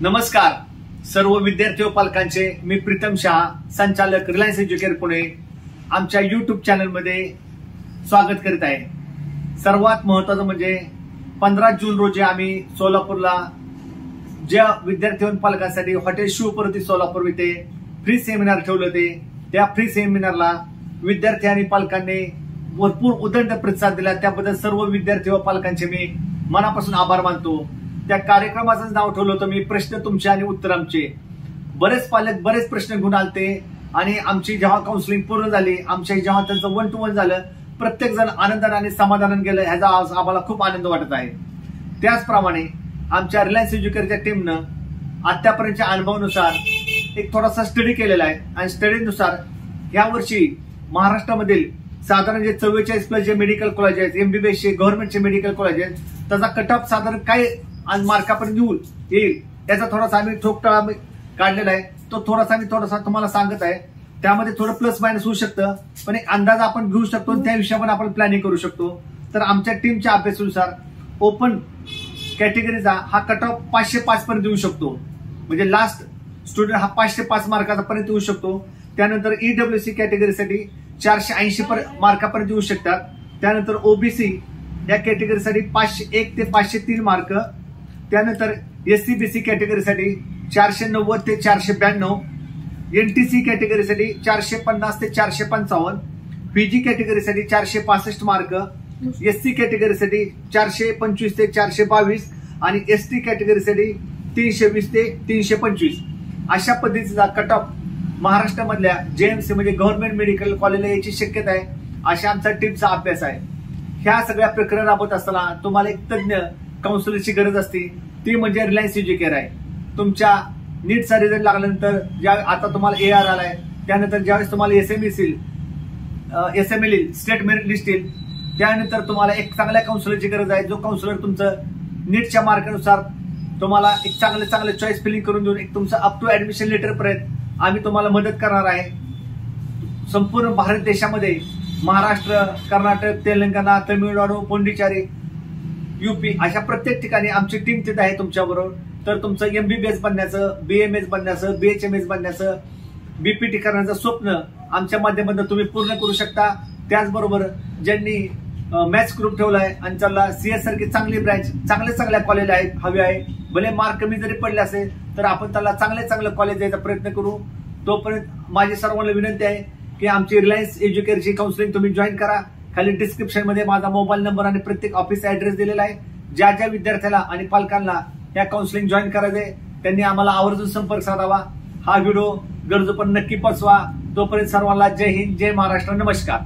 नमस्कार सर्व विद्यार्थी व पालकांचे मी प्रीतम शहा, संचालक रिलायन्स एज्युकेअर पुणे आमच्या YouTube चॅनल मध्ये स्वागत करीत आहे। सर्वात महत्त्वाचं म्हणजे 15 जून रोजी आम्ही सोलापूरला ज्या विद्यार्थी व पालकांसाठी हॉटेल शिवप्रती सोलापूर येथे फ्री सेमिनार ठेवले होते, त्या फ्री सेमिनारला विद्यार्थी आणि पालकांनी भरपूर उदंड प्रतिसाद दिला। त्याबद्दल सर्व विद्यार्थी व पालकांचे मी मनापासून आभार मानतो। त्या कार्यक्रमाचं नाव ठेवलं होतं मी प्रश्न तुमचे आणि उत्तर आमचे। बरेच पालक बरेच प्रश्न घेऊन आलते आणि आमची जेव्हा काउन्सिलिंग पूर्ण झाली, आमच्या जेव्हा त्यांचं 1 to 1 झालं, प्रत्येक जण आनंदाने आणि समाधानाने गेलं, ह्याचा आज आम्हाला खूप आनंद वाटत आहे। त्याचप्रमाणे आमच्या रिलायन्स एज्युकेअरच्या टीमनं आतापर्यंतच्या अनुभवानुसार एक थोडासा स्टडी केलेला आहे आणि स्टडीनुसार या वर्षी महाराष्ट्रामधील साधारण जे 44+ जे मेडिकल कॉलेज आहेत, एमबीबीएसचे गव्हर्नमेंटचे मेडिकल कॉलेज आहेत, त्याचा कट ऑफ साधारण काय मार्कापर्यंत येईल त्याचा थोडासा आम्ही ठोकताळा काढलेला आहे। तो थोडासा तुम्हाला सांगत आहे। त्यामध्ये थोडं प्लस मायनस होऊ शकतं, पण एक अंदाज आपण घेऊ शकतो आणि त्या हिशोबाने आपण प्लॅनिंग करू शकतो। तर आमच्या टीमच्या अभ्यासानुसार ओपन कॅटेगरीचा हा कट ऑफ 505 पर्यंत येऊ शकतो, म्हणजे लास्ट स्टुडंट हा 505 मार्काचा पर्यंत येऊ शकतो। त्यानंतर ईडब्ल्यूसी कॅटेगरीसाठी 480 मार्कापर्यंत येऊ शकतात। त्यानंतर ओबीसी या कॅटेगरीसाठी 501 ते 503 मार्क। त्यानंतर एससीबीसी कॅटेगरीसाठी 490 ते 492, एनटीसी कॅटेगरीसाठी 450 ते 455, पीजी कॅटेगरीसाठी 465 मार्क, एससी कॅटेगरीसाठी 425 ते 422 आणि एसटी कॅटेगरीसाठी 320 ते 325 अशा पद्धतीचा कट ऑफ महाराष्ट्रामधल्या जेएमसी म्हणजे गव्हर्नमेंट मेडिकल कॉलेजला याची शक्यता आहे, अशा आमचा टीमचा अभ्यास आहे। ह्या सगळ्या प्रक्रिया राबवत असताना तुम्हाला एक तज्ञ काउन्सिलरची गरज असते, ती म्हणजे रिलायन्स एज्युकेअर आहे। तुमच्या नीटचा रिझल्ट लागल्यानंतर ज्या आता तुम्हाला एआर आलाय, त्यानंतर ज्यावेळेस तुम्हाला एसएमएल येईल, स्टेट मेरिट लिस्ट येईल, त्यानंतर तुम्हाला एक चांगल्या काउन्सिलरची गरज आहे, जो काउन्सिलर तुमचं नीटच्या मार्कानुसार तुम्हाला एक चांगलं चॉईस फिलिंग करून देऊन एक तुमचं अप टू ऍडमिशन लेटर पर्यंत आम्ही तुम्हाला मदत करणार आहे। संपूर्ण भारत देशामध्ये महाराष्ट्र, कर्नाटक, तेलंगणा, तमिळनाडू, पोंडिचेरी, यूपी अशा प्रत्येक ठिकाणी आमची टीम तिथे आहे तुमच्याबरोबर। तर तुमचं एमबीबीएस बनण्याचं, बीएमएस बनण्याचं, बीएचएमएस बनण्याचं, बीपीटी करण्याचं स्वप्न आमच्या माध्यमातून तुम्ही पूर्ण करू शकता। त्याचबरोबर ज्यांनी मॅथ्स ग्रुप ठेवलाय आणि त्याला सीएस सारखी चांगली ब्रँच चांगल्या कॉलेज आहेत हवे आहे, भले मार्क कमी जरी पडले असेल तर आपण त्याला चांगलं कॉलेज द्यायचा प्रयत्न करू। तोपर्यंत माझी सर्वांना विनंती आहे की आमची रिलायन्स एज्युकेअरची काउन्सिलिंग तुम्ही जॉईन करा। खाली डिस्क्रिप्शन मध्ये माझा मोबाईल नंबर आणि प्रत्येक ऑफिस ऍड्रेस दिलेला आहे। ज्या विद्यार्थ्याला आणि पालकांना या काउन्सिलिंग जॉईन करायचे त्यांनी आम्हाला आवर्जून संपर्क साधावा। हा व्हिडिओ गरजूंपर्यंत नक्की पोहोचवा। तोपर्यंत सर्वांना जय हिंद, जय महाराष्ट्र, नमस्कार।